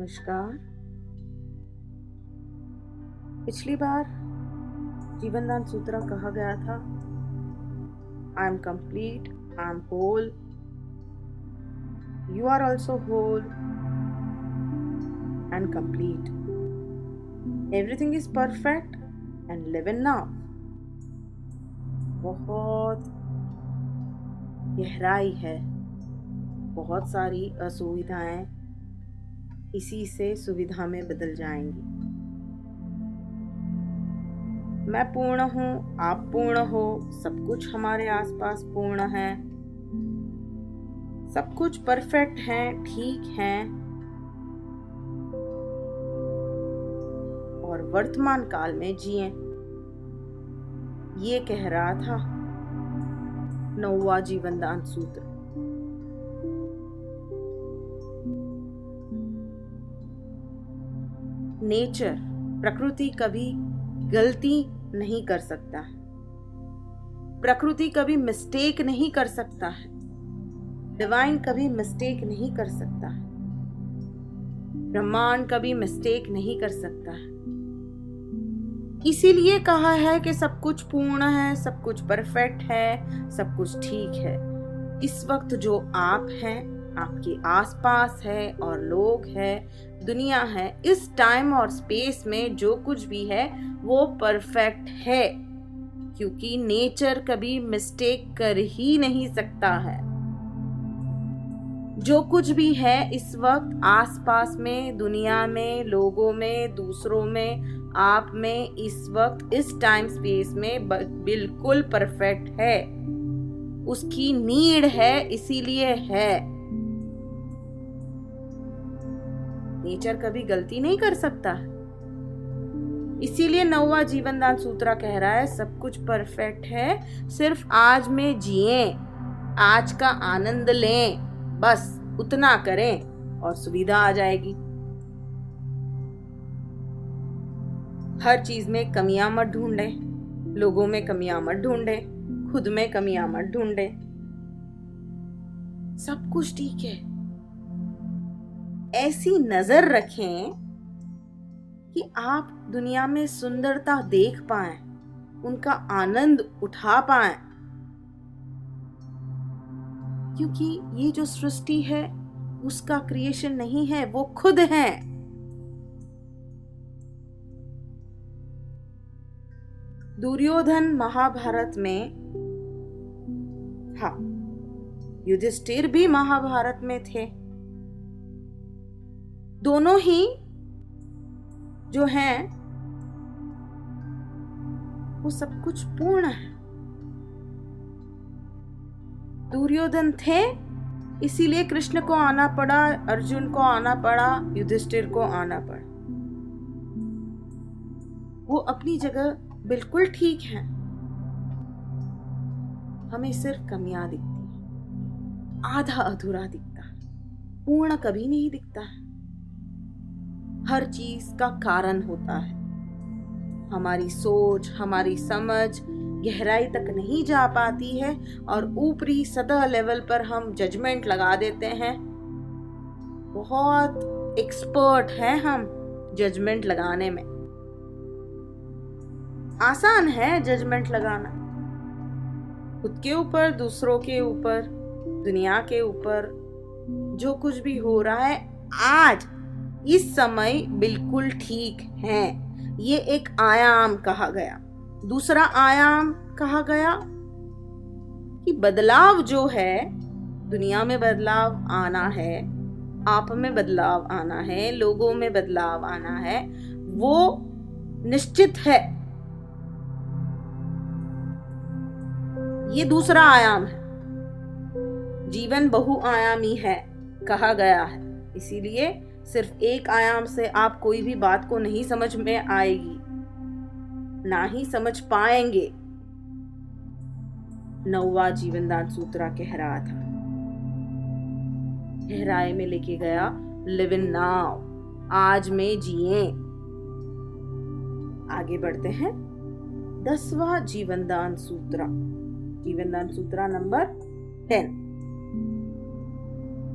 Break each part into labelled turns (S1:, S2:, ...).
S1: नमस्कार। पिछली बार जीवन दान सूत्र कहा गया था, I am complete, I am whole, you are also whole and complete, everything is perfect and live in now. बहुत गहराई है, बहुत सारी असुविधाएं इसी से सुविधा में बदल जाएंगी। मैं पूर्ण हूँ, आप पूर्ण हो, सब कुछ हमारे आसपास पूर्ण है, सब कुछ परफेक्ट है, ठीक है। और वर्तमान काल में जिए, ये कह रहा था 9वां जीवन दान सूत्र। नेचर, प्रकृति कभी गलती नहीं कर सकता है, प्रकृति कभी मिस्टेक नहीं कर सकता है, डिवाइन कभी मिस्टेक नहीं कर सकता है, ब्रह्मांड कभी मिस्टेक नहीं कर सकता है। इसीलिए कहा है कि सब कुछ पूर्ण है, सब कुछ परफेक्ट है, सब कुछ ठीक है। इस वक्त जो आप हैं, आपके आसपास है और लोग हैं, दुनिया है, इस टाइम और स्पेस में जो कुछ भी है वो परफेक्ट है, क्योंकि नेचर कभी मिस्टेक कर ही नहीं सकता है। जो कुछ भी है इस वक्त आसपास में, दुनिया में, लोगों में, दूसरों में, आप में, इस वक्त इस टाइम स्पेस में बिल्कुल परफेक्ट है। उसकी नीड है, इसीलिए है। नेचर कभी गलती नहीं कर सकता, इसीलिए 9वां जीवन दान सूत्र कह रहा है सब कुछ परफेक्ट है, सिर्फ आज में जिए, आज का आनंद लें, बस उतना करें और सुविधा आ जाएगी। हर चीज में कमियां मत ढूंढे, लोगों में कमियां मत ढूंढे, खुद में कमियां मत ढूंढे, सब कुछ ठीक है। ऐसी नजर रखें कि आप दुनिया में सुंदरता देख पाएं, उनका आनंद उठा पाएं, क्योंकि ये जो सृष्टि है उसका क्रिएशन नहीं है, वो खुद है। दुर्योधन महाभारत में था, युधिष्ठिर भी महाभारत में थे। दोनों ही जो हैं वो सब कुछ पूर्ण है। दुर्योधन थे, इसीलिए कृष्ण को आना पड़ा, अर्जुन को आना पड़ा, युधिष्ठिर को आना पड़ा। वो अपनी जगह बिल्कुल ठीक है, हमें सिर्फ कमियां दिखती है, आधा अधूरा दिखता है, पूर्ण कभी नहीं दिखता है। हर चीज का कारण होता है, हमारी सोच, हमारी समझ गहराई तक नहीं जा पाती है और ऊपरी सतह लेवल पर हम जजमेंट लगा देते हैं। बहुत एक्सपर्ट हैं हम जजमेंट लगाने में, आसान है जजमेंट लगाना, खुद के ऊपर, दूसरों के ऊपर, दुनिया के ऊपर, जो कुछ भी हो रहा है आज इस समय बिल्कुल ठीक है। ये एक आयाम कहा गया। दूसरा आयाम कहा गया कि बदलाव जो है, दुनिया में बदलाव आना है, आप में बदलाव आना है, लोगों में बदलाव आना है, वो निश्चित है। ये दूसरा आयाम है। जीवन बहुआयामी है कहा गया है, इसीलिए सिर्फ एक आयाम से आप कोई भी बात को नहीं समझ में आएगी, ना ही समझ पाएंगे। 9वां जीवन दान सूत्र कह रहा था, गहराई में लेके गया, लिव इन नाउ, आज में जिए। आगे बढ़ते हैं। 10वां जीवन दान सूत्र, जीवन दान सूत्र number 10।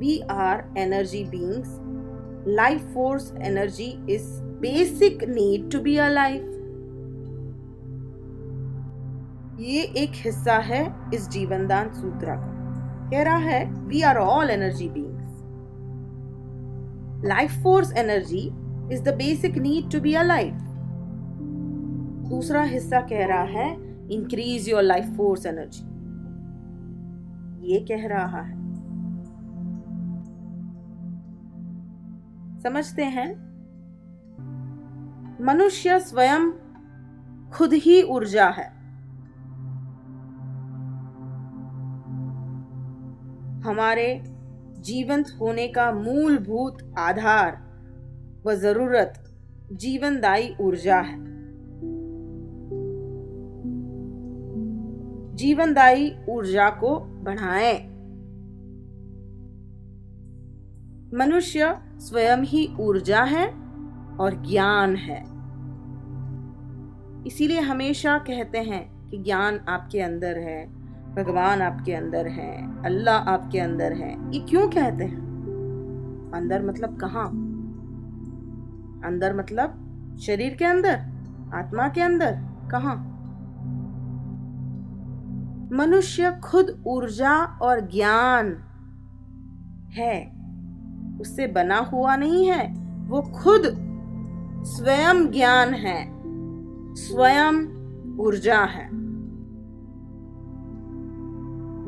S1: We are energy beings life force energy is basic need to be alive. ये एक हिस्सा है इस जीवनदान सूत्र का। कह रहा है we are all energy beings. Life force energy is the basic need to be alive. दूसरा हिस्सा कह रहा है increase your life force energy. ये कह रहा है। समझते हैं, मनुष्य स्वयं खुद ही ऊर्जा है। हमारे जीवंत होने का मूलभूत आधार व जरूरत जीवनदायी ऊर्जा है। जीवनदायी ऊर्जा को बढ़ाएं। मनुष्य स्वयं ही ऊर्जा है और ज्ञान है। इसीलिए हमेशा कहते हैं कि ज्ञान आपके अंदर है, भगवान आपके अंदर है, अल्लाह आपके अंदर है। ये क्यों कहते हैं? अंदर मतलब कहाँ? अंदर मतलब शरीर के अंदर, आत्मा के अंदर, कहाँ? मनुष्य खुद ऊर्जा और ज्ञान है, उससे बना हुआ नहीं है। वो खुद स्वयं ज्ञान है, स्वयं ऊर्जा है।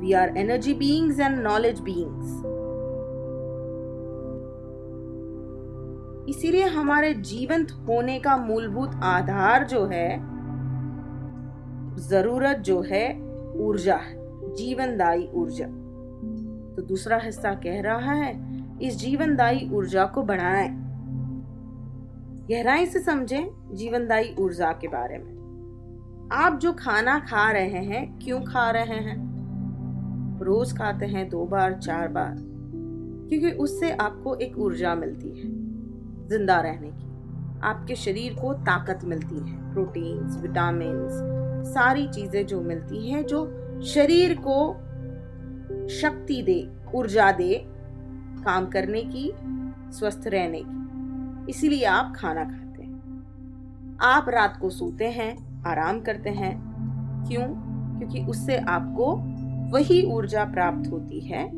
S1: We are energy beings and knowledge beings. इसीलिए हमारे जीवंत होने का मूलभूत आधार जो है, जरूरत जो है, ऊर्जा है, जीवनदायी ऊर्जा। तो दूसरा हिस्सा कह रहा है इस जीवनदायी ऊर्जा को बढ़ाएं। गहराई से समझें जीवनदायी ऊर्जा के बारे में। आप जो खाना खा रहे हैं, क्यों खा रहे हैं? रोज खाते हैं 2 बार 4 बार, क्योंकि उससे आपको एक ऊर्जा मिलती है जिंदा रहने की। आपके शरीर को ताकत मिलती है, प्रोटीन्स, विटामिन्स, सारी चीजें जो मिलती हैं, जो शरीर को शक्ति दे, ऊर्जा दे काम करने की, स्वस्थ रहने की। इसीलिए आप खाना खाते हैं। आप रात को सोते हैं, आराम करते हैं। क्यों? क्योंकि उससे आपको वही ऊर्जा प्राप्त होती है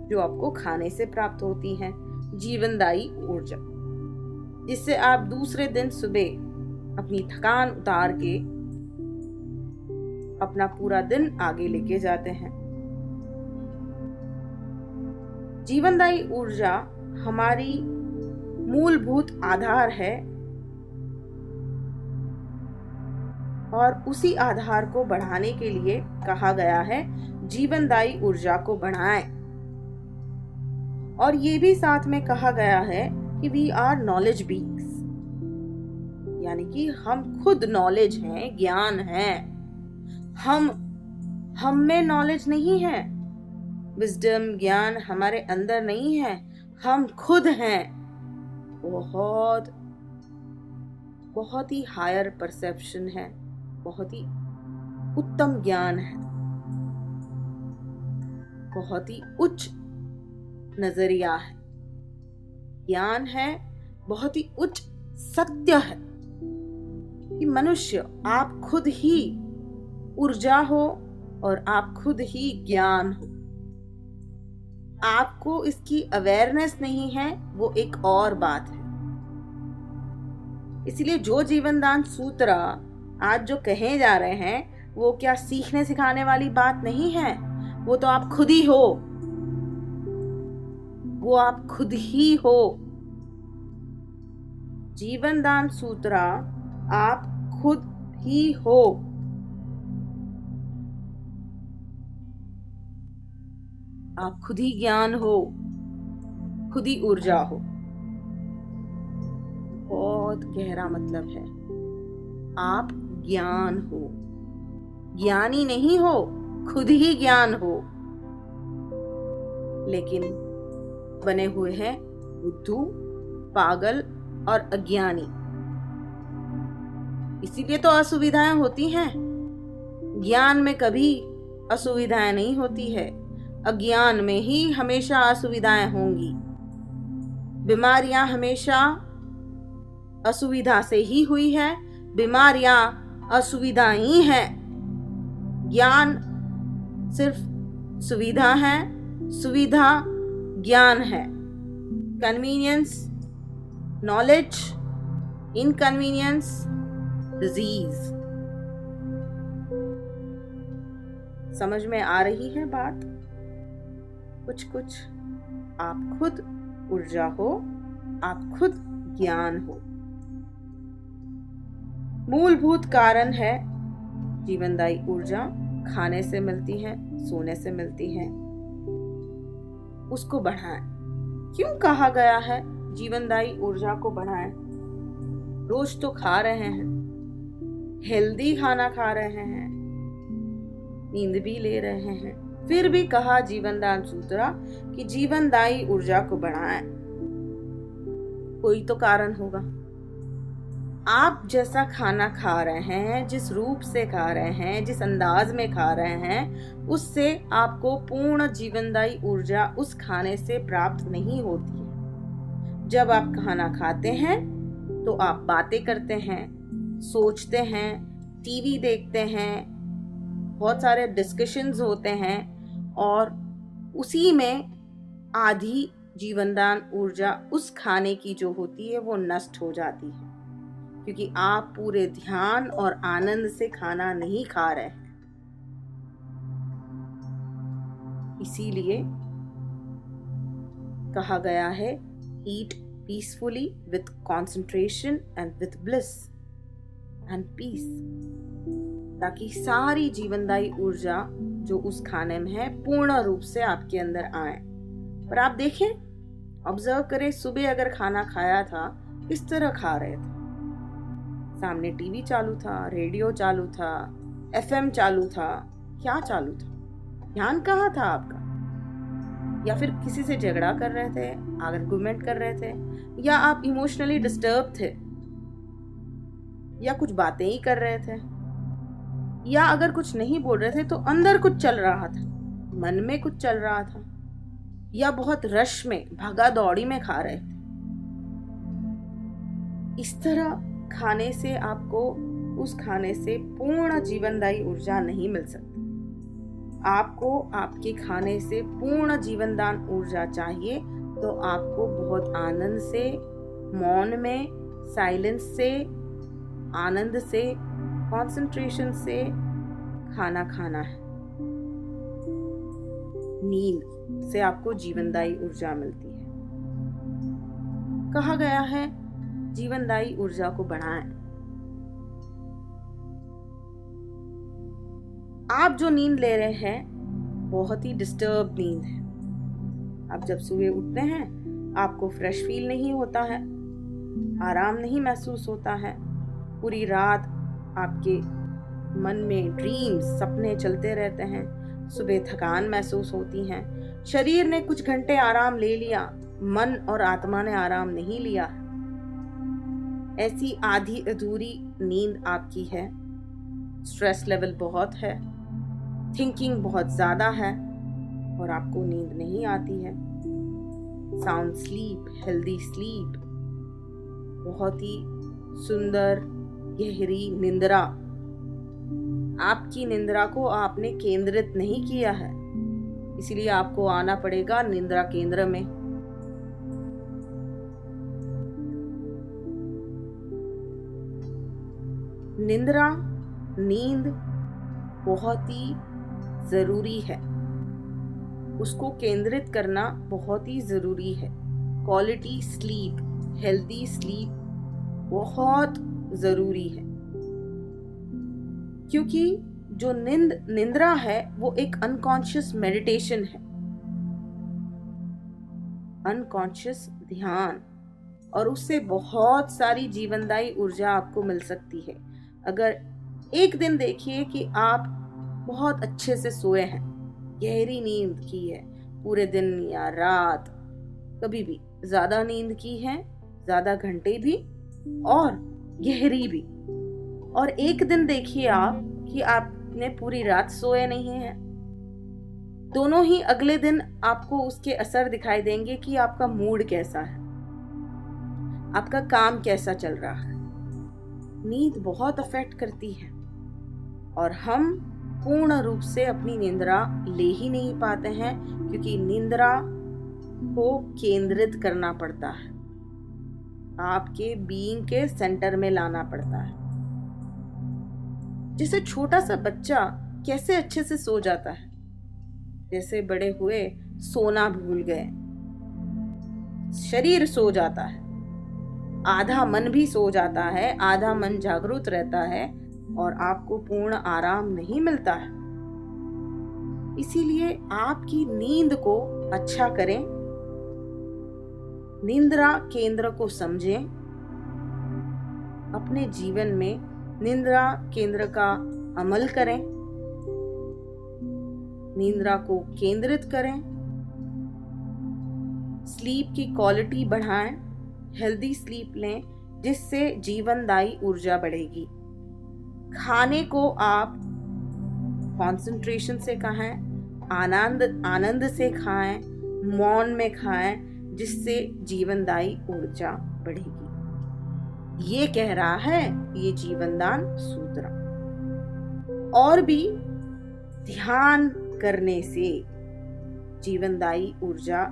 S1: जो आपको खाने से प्राप्त होती है, जीवनदायी ऊर्जा, जिससे आप दूसरे दिन सुबह अपनी थकान उतार के अपना पूरा दिन आगे लेके जाते हैं। जीवनदायी ऊर्जा हमारी मूलभूत आधार है और उसी आधार को बढ़ाने के लिए कहा गया है जीवनदायी ऊर्जा को बढ़ाएं। और ये भी साथ में कहा गया है कि वी आर नॉलेज बीइंग्स, यानी कि हम खुद नॉलेज हैं, ज्ञान है। हम में नॉलेज नहीं है, विजडम, ज्ञान हमारे अंदर नहीं है, हम खुद हैं। बहुत बहुत ही हायर परसेप्शन है, बहुत ही उत्तम ज्ञान है, बहुत ही उच्च नजरिया है, ज्ञान है, बहुत ही उच्च सत्य है कि मनुष्य आप खुद ही ऊर्जा हो और आप खुद ही ज्ञान हो। आपको इसकी अवेयरनेस नहीं है, वो एक और बात है। इसलिए जो जीवनदान सूत्र आज जो कहे जा रहे हैं, वो क्या सीखने सिखाने वाली बात नहीं है। वो तो आप खुद ही हो, वो आप खुद ही हो। जीवनदान सूत्र आप खुद ही हो। आप खुद ही ज्ञान हो, खुद ही ऊर्जा हो। बहुत गहरा मतलब है। आप ज्ञान हो, ज्ञानी नहीं हो, खुद ही ज्ञान हो, लेकिन बने हुए हैं बुद्धू, पागल और अज्ञानी। इसीलिए तो असुविधाएं होती हैं। ज्ञान में कभी असुविधाएं नहीं होती है, अज्ञान में ही हमेशा असुविधाएं होंगी। बीमारियां हमेशा असुविधा से ही हुई है, बीमारियां असुविधा ही है। ज्ञान सिर्फ सुविधा है, सुविधा ज्ञान है। Convenience knowledge, inconvenience disease. समझ में आ रही है बात? कुछ कुछ आप खुद ऊर्जा हो, आप खुद ज्ञान हो। मूलभूत कारण है जीवनदायी ऊर्जा खाने से मिलती है, सोने से मिलती है। उसको बढ़ाएं। क्यों कहा गया है जीवनदायी ऊर्जा को बढ़ाएं? रोज तो खा रहे हैं, हेल्दी खाना खा रहे हैं, नींद भी ले रहे हैं, फिर भी कहा जीवनदान सूत्रा कि जीवनदायी ऊर्जा को बढ़ाएं। कोई तो कारण होगा। आप जैसा खाना खा रहे हैं, जिस रूप से खा रहे हैं, जिस अंदाज में खा रहे हैं, उससे आपको पूर्ण जीवनदायी ऊर्जा उस खाने से प्राप्त नहीं होती है। जब आप खाना खाते हैं तो आप बातें करते हैं, सोचते हैं, टीवी देखते हैं, बहुत सारे डिस्कशंस होते हैं और उसी में आधी जीवनदान ऊर्जा उस खाने की जो होती है वो नष्ट हो जाती है, क्योंकि आप पूरे ध्यान और आनंद से खाना नहीं खा रहे हैं। इसीलिए कहा गया है eat peacefully with concentration and with bliss and peace, ताकि सारी जीवनदायी ऊर्जा जो उस खाने में है पूर्ण रूप से आपके अंदर आए। पर आप देखें, ऑब्जर्व करें, सुबह अगर खाना खाया था किस तरह खा रहे थे? सामने टीवी चालू था, रेडियो चालू था, एफएम चालू था, क्या चालू था? ध्यान कहाँ था आपका? या फिर किसी से झगड़ा कर रहे थे, आर्गुमेंट कर रहे थे, या आप इमोशनली डिस्टर्ब थे, या कुछ बातें ही कर रहे थे, या अगर कुछ नहीं बोल रहे थे तो अंदर कुछ चल रहा था, मन में कुछ चल रहा था, या बहुत रश में भागा दौड़ी में खा रहे थे। इस तरह खाने से आपको उस खाने से पूर्ण जीवनदायी ऊर्जा नहीं मिल सकती। आपको आपके खाने से पूर्ण जीवनदान ऊर्जा चाहिए तो आपको बहुत आनंद से, मौन में, साइलेंस से, आनंद से, कंसंट्रेशन से खाना खाना है। नींद से आपको जीवनदायी ऊर्जा मिलती है। कहा गया है जीवनदायी ऊर्जा को बढ़ाएं। आप जो नींद ले रहे हैं बहुत ही डिस्टर्ब नींद है। आप जब सुबह उठते हैं आपको फ्रेश फील नहीं होता है, आराम नहीं महसूस होता है। पूरी रात आपके मन में ड्रीम्स, सपने चलते रहते हैं। सुबह थकान महसूस होती है। शरीर ने कुछ घंटे आराम ले लिया, मन और आत्मा ने आराम नहीं लिया। ऐसी आधी अधूरी नींद आपकी है। स्ट्रेस लेवल बहुत है, थिंकिंग बहुत ज्यादा है और आपको नींद नहीं आती है। साउंड स्लीप, हेल्दी स्लीप, बहुत ही सुंदर गहरी निंद्रा। आपकी निंद्रा को आपने केंद्रित नहीं किया है, इसलिए आपको आना पड़ेगा निंद्रा केंद्र में। निंद्रा, नींद बहुत ही जरूरी है, उसको केंद्रित करना बहुत ही जरूरी है। क्वालिटी स्लीप, हेल्दी स्लीप बहुत जरूरी है, क्योंकि जो निंद्रा है वो एक अनकॉन्शियस मेडिटेशन है, अनकॉन्शियस ध्यान, और उससे बहुत सारी जीवनदायी ऊर्जा आपको मिल सकती है। अगर एक दिन देखिए कि आप बहुत अच्छे से सोए हैं, गहरी नींद की है पूरे दिन या रात, कभी भी ज्यादा नींद की है, ज्यादा घंटे भी और गहरी भी, और एक दिन देखिए आप कि आपने पूरी रात सोए नहीं हैं, दोनों ही अगले दिन आपको उसके असर दिखाई देंगे कि आपका मूड कैसा है। आपका काम कैसा चल रहा है। नींद बहुत अफेक्ट करती है और हम पूर्ण रूप से अपनी निंद्रा ले ही नहीं पाते हैं, क्योंकि निंद्रा को केंद्रित करना पड़ता है, आपके बीइंग के सेंटर में लाना पड़ता है। जैसे छोटा सा बच्चा कैसे अच्छे से सो जाता है, जैसे बड़े हुए सोना भूल गए, शरीर सो जाता है, आधा मन भी सो जाता है, आधा मन जागरूक रहता है और आपको पूर्ण आराम नहीं मिलता है। इसीलिए आपकी नींद को अच्छा करें, निंद्रा केंद्र को समझें, अपने जीवन में निंद्रा केंद्र का अमल करें, निंद्रा को केंद्रित करें, स्लीप की क्वालिटी बढ़ाएं, हेल्दी स्लीप लें जिससे जीवनदायी ऊर्जा बढ़ेगी। खाने को आप कंसंट्रेशन से खाएं, आनंद से खाएं, मौन में खाएं, जिससे जीवनदायी ऊर्जा बढ़ेगी। ये कह रहा है ये जीवनदान सूत्र। और भी ध्यान करने से जीवनदायी ऊर्जा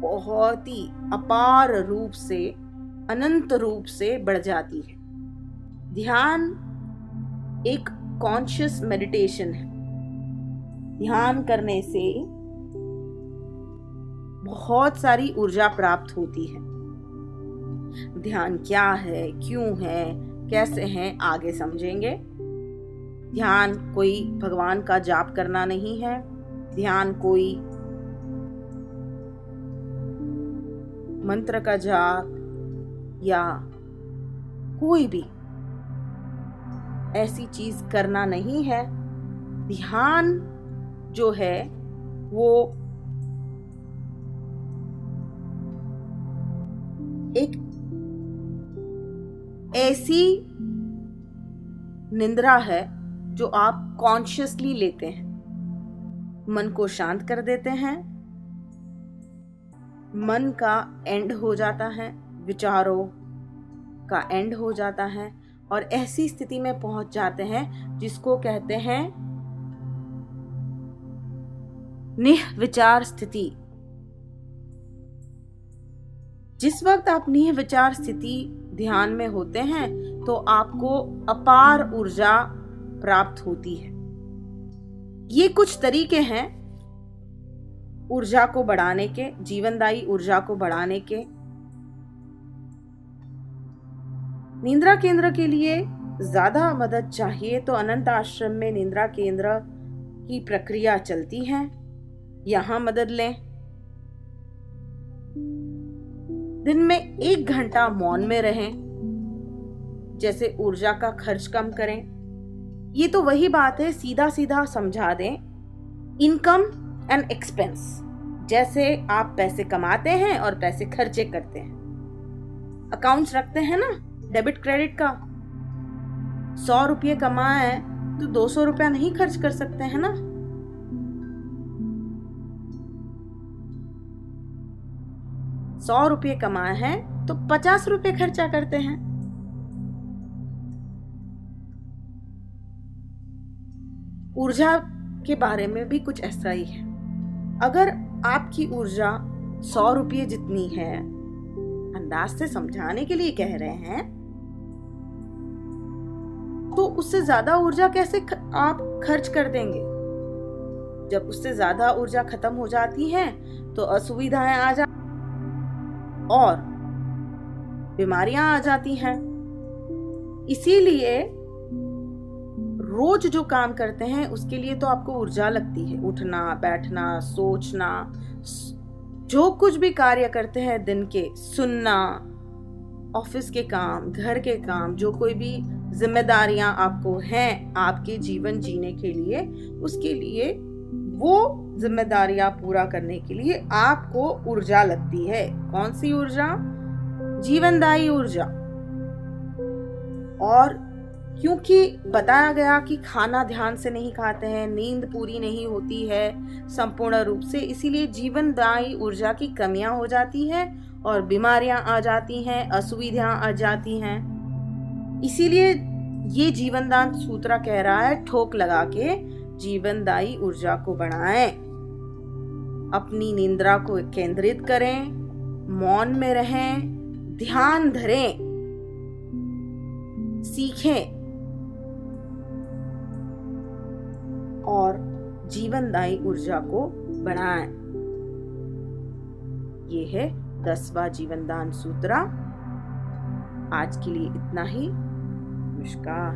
S1: बहुत ही अपार रूप से, अनंत रूप से बढ़ जाती है। ध्यान एक कॉन्शियस मेडिटेशन है। ध्यान करने से बहुत सारी ऊर्जा प्राप्त होती है। ध्यान क्या है, क्यों है, कैसे है, आगे समझेंगे। ध्यान कोई भगवान का जाप करना नहीं है, ध्यान कोई मंत्र का जाप या कोई भी ऐसी चीज करना नहीं है। ध्यान जो है वो एक ऐसी निंद्रा है जो आप कॉन्शियसली लेते हैं, मन को शांत कर देते हैं, मन का एंड हो जाता है, विचारों का एंड हो जाता है और ऐसी स्थिति में पहुंच जाते हैं जिसको कहते हैं निर्विचार स्थिति। जिस वक्त आप निर्विचार स्थिति ध्यान में होते हैं तो आपको अपार ऊर्जा प्राप्त होती है। ये कुछ तरीके हैं ऊर्जा को बढ़ाने के, जीवनदायी ऊर्जा को बढ़ाने के। निंद्रा केंद्र के लिए ज्यादा मदद चाहिए तो अनंत आश्रम में निंद्रा केंद्र की प्रक्रिया चलती है, यहां मदद लें। दिन में 1 घंटा मौन में रहें, जैसे ऊर्जा का खर्च कम करें। ये तो वही बात है, सीधा सीधा समझा दें। इनकम एंड एक्सपेंस, जैसे आप पैसे कमाते हैं और पैसे खर्चे करते हैं। अकाउंट्स रखते हैं ना डेबिट क्रेडिट का। 100 रुपये कमाए तो 200 रुपया नहीं खर्च कर सकते हैं ना। ₹100 कमाए हैं तो 50 रुपये खर्चा करते हैं। ऊर्जा के बारे में भी कुछ ऐसा ही है। अगर आपकी ऊर्जा 100 रुपये जितनी है, अंदाज से समझाने के लिए कह रहे हैं, तो उससे ज्यादा ऊर्जा कैसे आप खर्च कर देंगे। जब उससे ज्यादा ऊर्जा खत्म हो जाती है तो असुविधाएं आ जाती और बीमारियां आ जाती हैं। इसीलिए रोज जो काम करते हैं उसके लिए तो आपको ऊर्जा लगती है। उठना, बैठना, सोचना, जो कुछ भी कार्य करते हैं दिन के, सुनना, ऑफिस के काम, घर के काम, जो कोई भी जिम्मेदारियां आपको हैं आपके जीवन जीने के लिए, उसके लिए वो जिम्मेदारियां पूरा करने के लिए आपको ऊर्जा लगती है। कौन सी ऊर्जा? जीवनदायी ऊर्जा। और क्योंकि बताया गया कि खाना ध्यान से नहीं खाते हैं, नींद पूरी नहीं होती है संपूर्ण रूप से, इसीलिए जीवनदायी ऊर्जा की कमियां हो जाती है और बीमारियां आ जाती हैं, असुविधाएं आ जाती हैं। इसीलिए ये जीवनदान सूत्र कह रहा है, ठोक लगा के जीवनदायी ऊर्जा को बढ़ाएं, अपनी निंद्रा को केंद्रित करें, मौन में रहें, ध्यान धरें, सीखें और जीवनदायी ऊर्जा को बढ़ाएं। ये है 10वां जीवनदान सूत्र। आज के लिए इतना ही। नमस्कार।